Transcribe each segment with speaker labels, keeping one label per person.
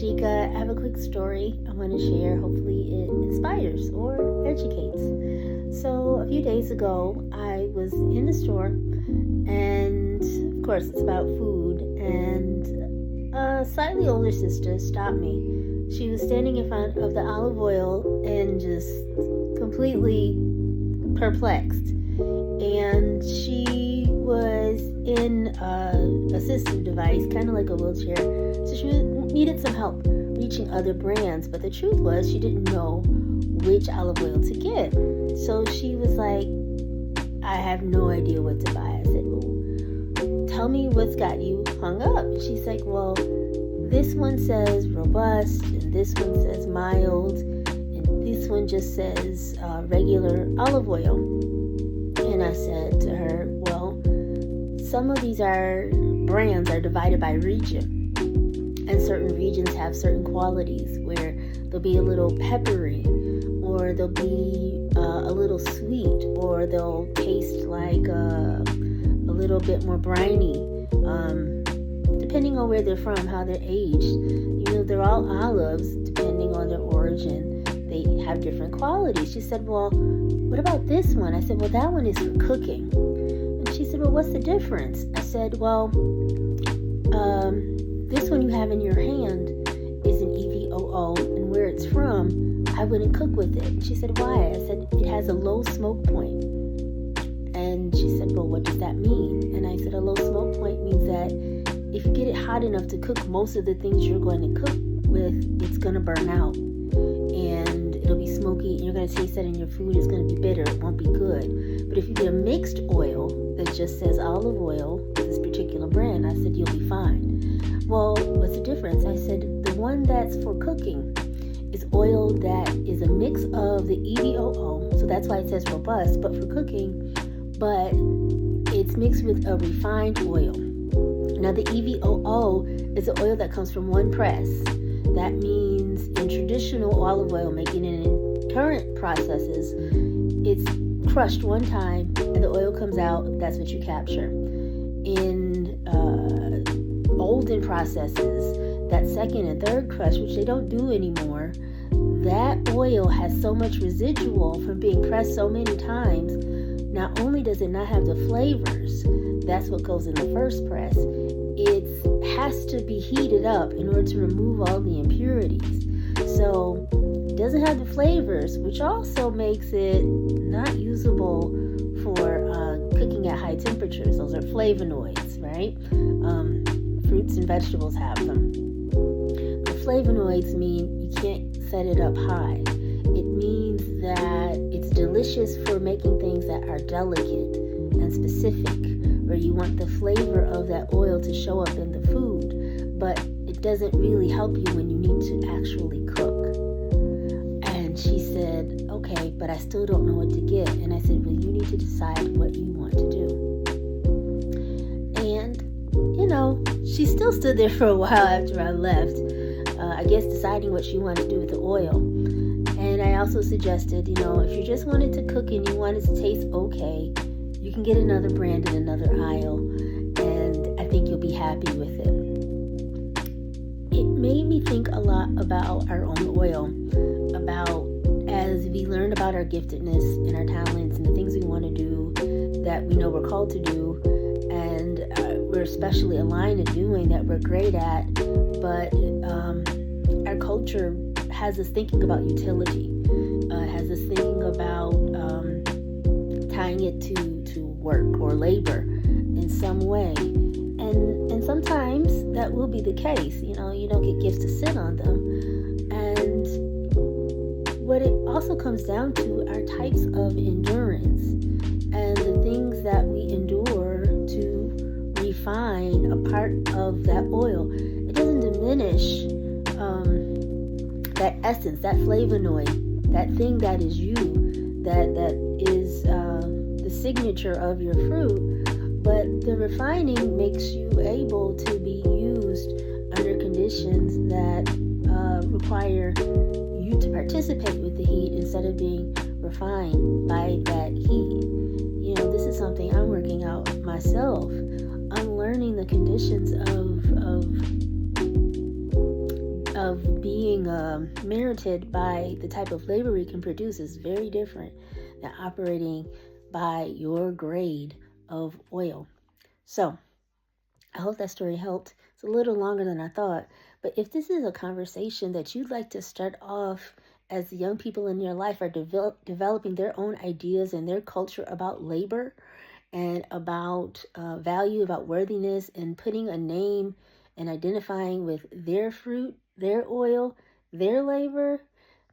Speaker 1: Shika. I have a quick story I want to share. Hopefully, it inspires or educates. So, a few days ago, I was in the store, and of course, it's about food. And a slightly older sister stopped me. She was standing in front of the olive oil and just completely perplexed. And she was in an assistive device, kind of like a wheelchair. So she needed some help reaching other brands. But the truth was, she didn't know which olive oil to get. So she was like, I have no idea what to buy. I said, well, tell me what's got you hung up. And she's like, well, this one says robust, and this one says mild, and this one just says regular olive oil. And I said to her, well, some of these brands are divided by region, and certain regions have certain qualities where they'll be a little peppery, or they'll be a little sweet, or they'll taste like a little bit more briny, depending on where they're from, how they're aged. You know, they're all olives, depending on their origin. They have different qualities. She said, well, what about this one? I said, well, that one is for cooking. And she said, well, what's the difference? I said, well, this one you have in your hand is an EVOO, and where it's from, I wouldn't cook with it. And she said, why? I said, it has a low smoke point. And she said, well, what does that mean? And I said, a low smoke point means that if you get it hot enough to cook most of the things you're going to cook with, it's going to burn out. And it'll be smoky, and you're going to taste that in your food. It's going to be bitter. It won't be good. But if you get a mixed oil that just says olive oil, this particular brand, I said, you'll be fine. Well, what's the difference? I said, the one that's for cooking is oil that is a mix of the EVOO, so that's why it says robust, but for cooking, but it's mixed with a refined oil. Now, the EVOO is the oil that comes from one press. That means in traditional olive oil making and in current processes, it's crushed one time and the oil comes out. That's what you capture. In olden processes, that second and third crush, which they don't do anymore, that oil has so much residual from being pressed so many times. Not only does it not have the flavors, that's what goes in the first press, it has to be heated up in order to remove all the impurities. So it doesn't have the flavors, which also makes it not usable for cooking at high temperatures. Those are flavonoids, right? Fruits and vegetables have them. The flavonoids mean you can't set it up high. It means that it's delicious for making things that are delicate and specific, where you want the flavor of that oil to show up in the food, but it doesn't really help you when you need to actually cook. And she said, okay, but I still don't know what to get. And I said, well, you need to decide what you want to do. And, she still stood there for a while after I left, I guess deciding what she wanted to do with the oil. And I also suggested, if you just wanted to cook and you wanted to taste okay, you can get another brand in another aisle, and I think you'll be happy with it. It made me think a lot about our own oil, about as we learn about our giftedness and our talents and the things we want to do that we know we're called to do, and we're especially aligned in doing that we're great at, but our culture has us thinking about utility, has us thinking about tying it to work or labor in some way. And sometimes that will be the case. You don't get gifts to sit on them. And what it also comes down to are types of endurance and the things that we endure to refine a part of that oil. It doesn't diminish that essence, that flavonoid, that thing that is you, that is the signature of your fruit, but the refining makes you able to be used under conditions that require you to participate with the heat instead of being refined by that heat. This is something I'm working out myself, unlearning the conditions of of being merited by the type of labor we can produce is very different than operating by your grade of oil. So, I hope that story helped. It's a little longer than I thought, but if this is a conversation that you'd like to start off as the young people in your life are developing their own ideas and their culture about labor and about value, about worthiness, and putting a name and identifying with their fruit, their oil, their labor,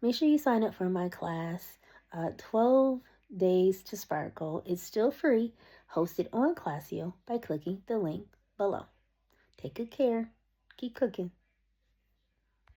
Speaker 1: make sure you sign up for my class, 12 Days to Sparkle. It's still free, hosted on Classio by clicking the link below. Take good care. Keep cooking.